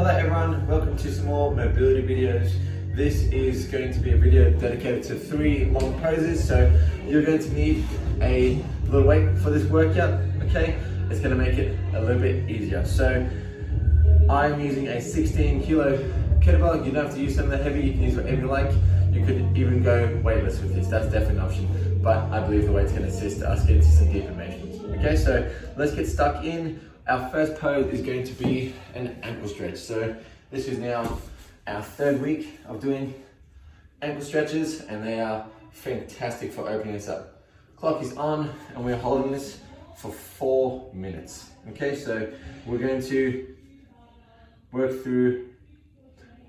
Hello everyone, welcome to some more mobility videos. This is going to be a video dedicated to 3 long poses, so you're going to need a little weight for this workout, okay? It's going to make it a little bit easier. So I'm using a 16 kilo kettlebell. You don't have to use something that heavy, you can use whatever you like. You could even go weightless with this, that's definitely an option, but I believe the weight's going to assist us get into some deeper motions. Okay, so let's get stuck in. Our first pose is going to be an ankle stretch. So this is now our 3rd week of doing ankle stretches, and they are fantastic for opening us up. Clock is on and we're holding this for 4 minutes. Okay, so we're going to work through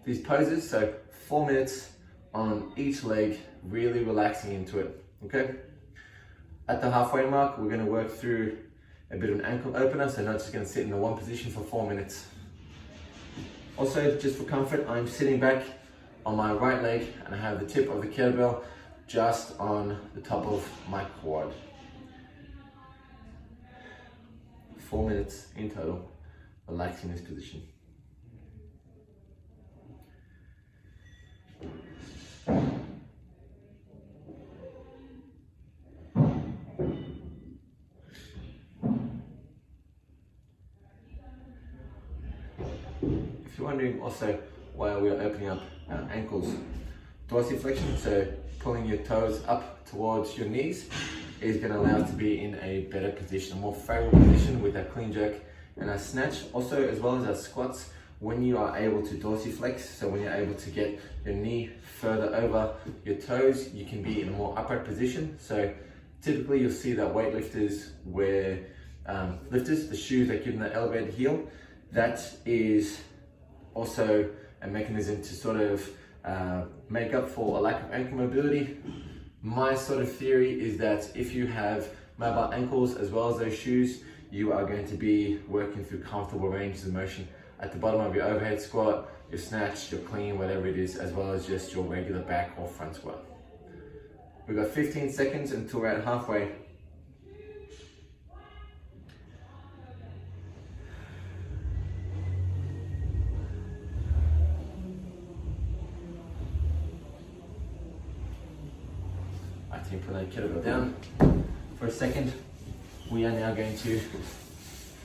these poses. So 4 minutes on each leg, really relaxing into it. Okay, at the halfway mark, we're going to work through a bit of an ankle opener, so not just going to sit in the one position for 4 minutes. Also, just for comfort, I'm sitting back on my right leg and I have the tip of the kettlebell just on the top of my quad. 4 minutes in total, relaxing this position. If you're wondering also why we are opening up our ankles, dorsiflexion, so pulling your toes up towards your knees, is going to allow us to be in a better position, a more favorable position with our clean jerk and our snatch. Also, as well as our squats, when you are able to dorsiflex, so when you're able to get your knee further over your toes, you can be in a more upright position. So typically you'll see that weightlifters wear lifters, the shoes that give them that elevated heel. That is also a mechanism to sort of make up for a lack of ankle mobility. My sort of theory is that if you have mobile ankles as well as those shoes, you are going to be working through comfortable ranges of motion at the bottom of your overhead squat, your snatch, your clean, whatever it is, as well as just your regular back or front squat. We've got 15 seconds until we're at halfway. Put that kettlebell down for a second. We are now going to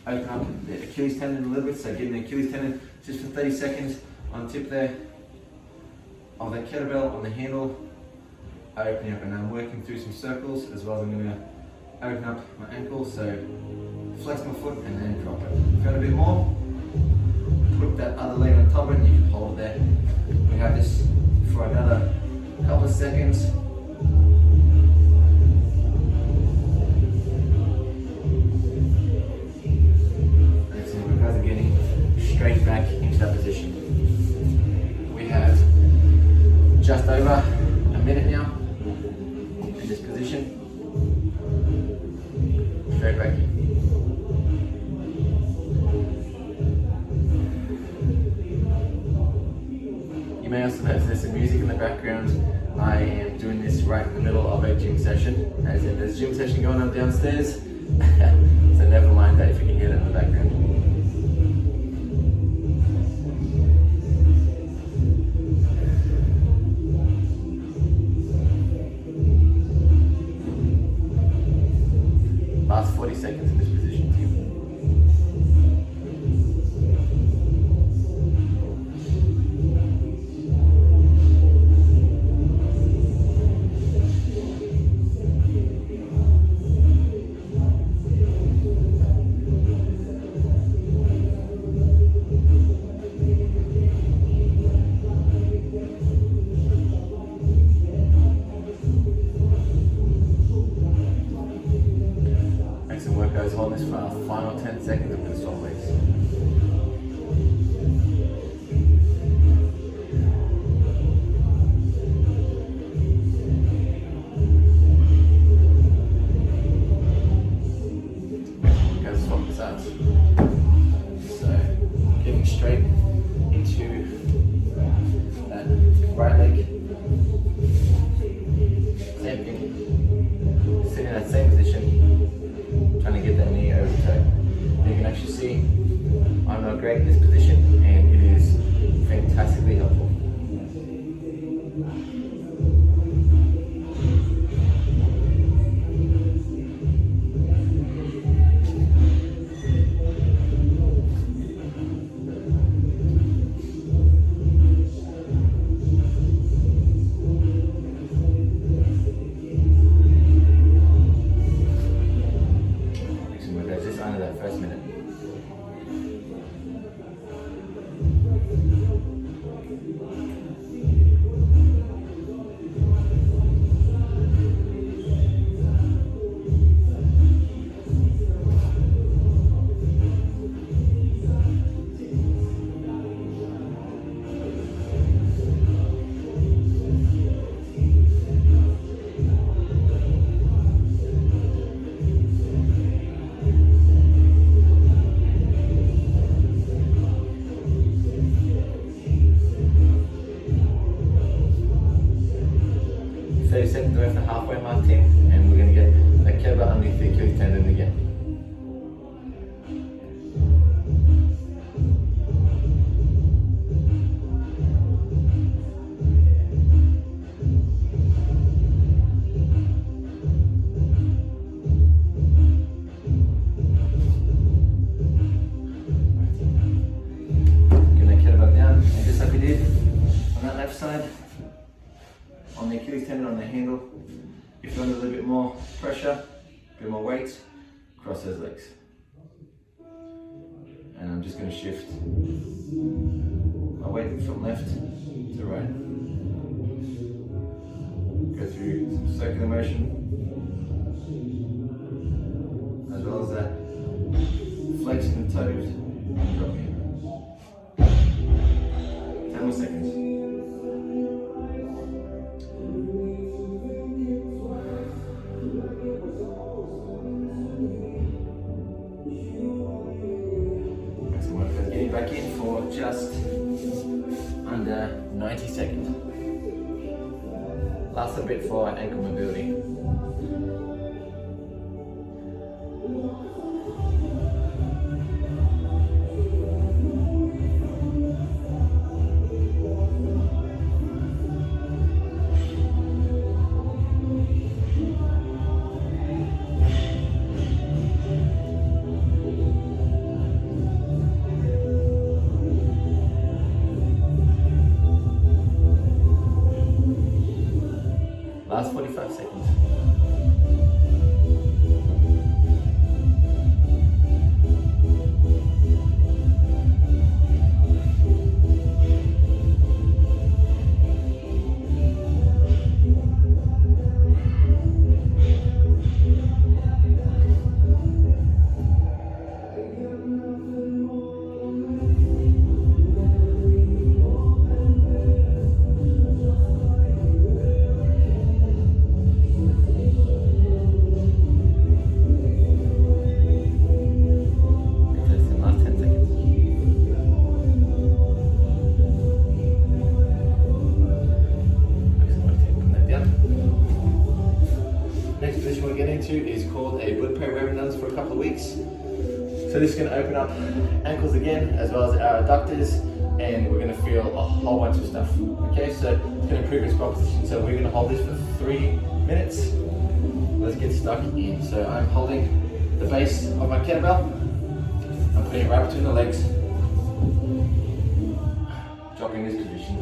open up the Achilles tendon a little bit, so getting the Achilles tendon just for 30 seconds on the tip there of that kettlebell on the handle, opening up, and I'm working through some circles as well as I'm going to open up my ankle, so flex my foot and then drop it. If you want a bit more, put that other leg on top of it and you can hold it there. We have this for another couple of seconds. Straight back into that position. We have just over a minute now in this position. Straight back in. You may also notice there's some music in the background. I am doing this right in the middle of a gym session, as in there's a gym session going on downstairs. So never mind that if you can hear it in the background. Last 40 seconds in this position, team. Work goes on this for our final 10 seconds of this always. Go swap this out. So getting straight into that right leg. Same thing. Sitting in that same position. Trying to get that knee over toe. You can actually see I'm not great in this position, and it is bit more weight, cross those legs. And I'm just going to shift my weight from left to right. Go through some circular motion, as well as that flexing the toes and dropping. 10 more seconds. Excellent work. Getting back in for just under 90 seconds. Last little bit for ankle mobility. Last 45 seconds. Is called a wood pray. We haven't done this for a couple of weeks. So this is going to open up ankles again, as well as our adductors, and we're going to feel a whole bunch of stuff. Okay, so it's going to improve its position. So we're going to hold this for 3 minutes. Let's get stuck in. So I'm holding the base of my kettlebell. I'm putting it right between the legs. Dropping this position.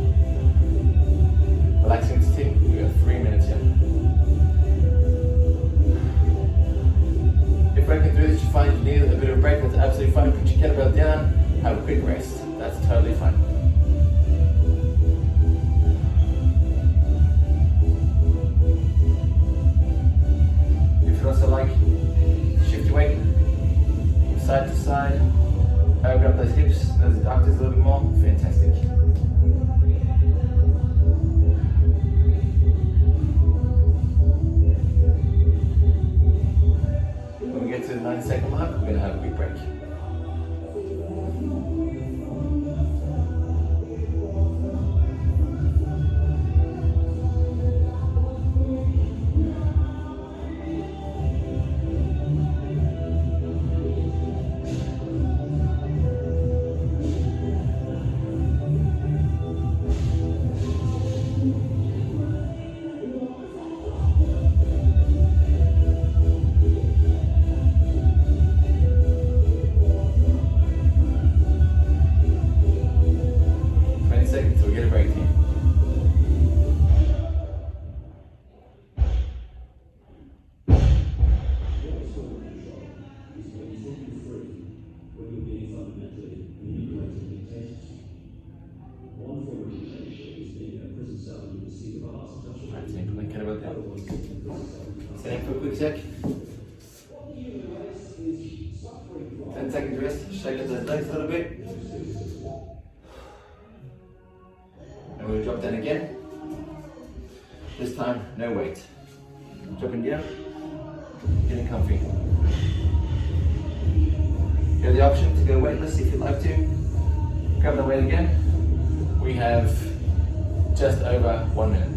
Relaxing this thing. We've got 3 minutes here. If working through this you find you need a bit of a break, that's absolutely fine. Put your kettlebell down, have a quick rest. That's totally fine. If you also like, shift your weight from side to side, open up those hips, those adductors a little bit more. Fantastic. When we get to the 9-second mark, we're going to have a quick break. So we get a break here. Alright, so implement kettlebell down. Stand for a quick sec. 10 seconds rest, shake those legs a little bit. And we'll drop down again. This time, no weight. Dropping down, getting comfy. You have the option to go weightless if you'd like to. Grab the weight again. We have just over 1 minute.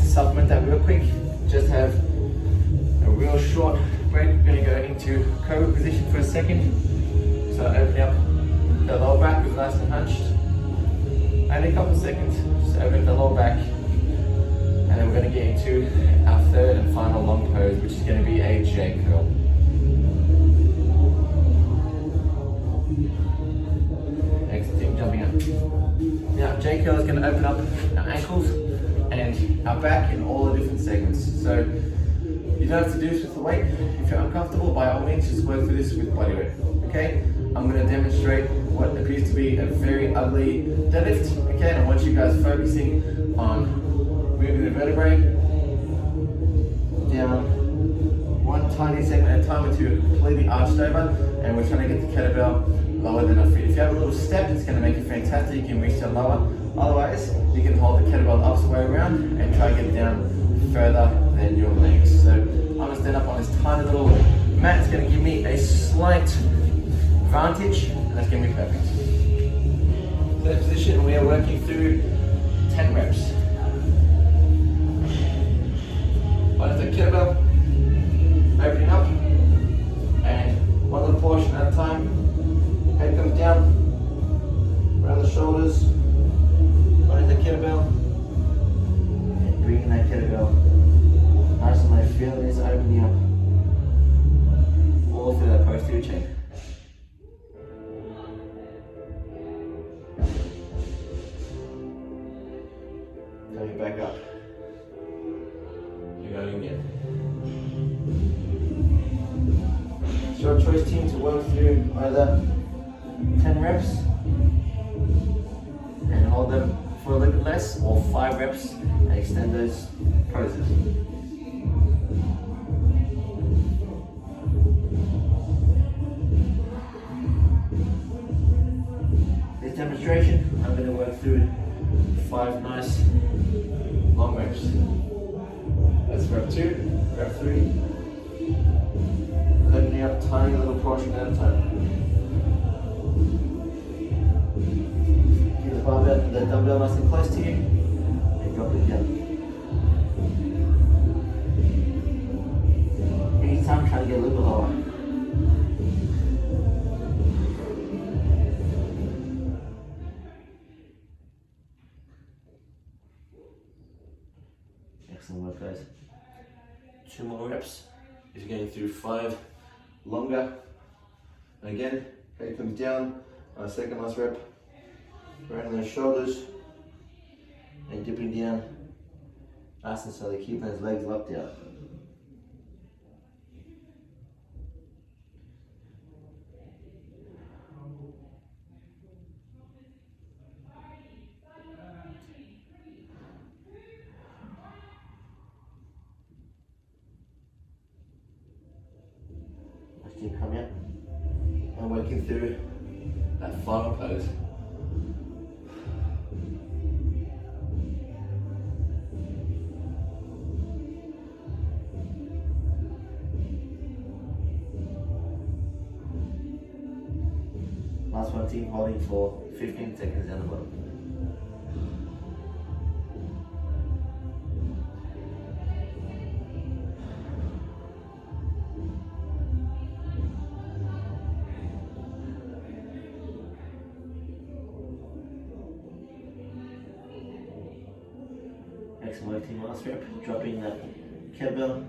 supplement that real quick. Just have a real short break. We're going to go into cobra position for a second. So opening up the lower back is nice and hunched. And a couple of seconds, just open the lower back. And then we're going to get into our third and final long pose, which is going to be a J curl. Exiting, jumping up. Now, J curl is going to open up our ankles and our back in all the different segments. So you don't have to do this with the weight. If you're uncomfortable, by all means, just work through this with body weight. Okay? I'm going to demonstrate what appears to be a very ugly deadlift. Okay? And I want you guys focusing on moving the vertebrae down one tiny segment at a time until you're completely arched over, and we're trying to get the kettlebell lower than our feet. If you have a little step, it's going to make it fantastic. You can reach down lower. Otherwise, you can hold the kettlebell the opposite way around and try to get down further than your legs. So I'm going to stand up on this tiny little mat. It's going to give me a slight advantage, and that's going to be perfect. Third position, we are working through 10 reps. Lift the kettlebell, opening up, and one little portion at a time. Head comes down, around the shoulders, running the kettlebell, and bringing that kettlebell nice and low. Feeling this opening up, all through that posterior chain. Going back up. Going again. It's your choice, team, to work through either 10 reps and hold them for a little bit less, or 5 reps and extend those poses. This demonstration, I'm going to work through 5 nice long reps. That's rep 2, rep 3. Opening up tiny little portion at a time. Keep the barbell, the dumbbell nice and close to you, and drop it down. Each time try to get a little bit lower. Excellent work, guys. 2 more reps. If you're going through 5 longer. And again, head comes down on a second last rep. Around those shoulders and dipping down. Nice and slowly, keeping those legs locked out. Keep coming up and working through that final pose. Last one, team, holding for 15 seconds down the bottom. Excellent work, team. Last rep, dropping that kettlebell,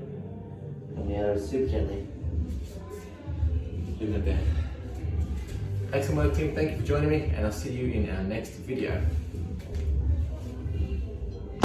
coming out of it super gently. Leave it there. Excellent work, team. Thank you for joining me, and I'll see you in our next video.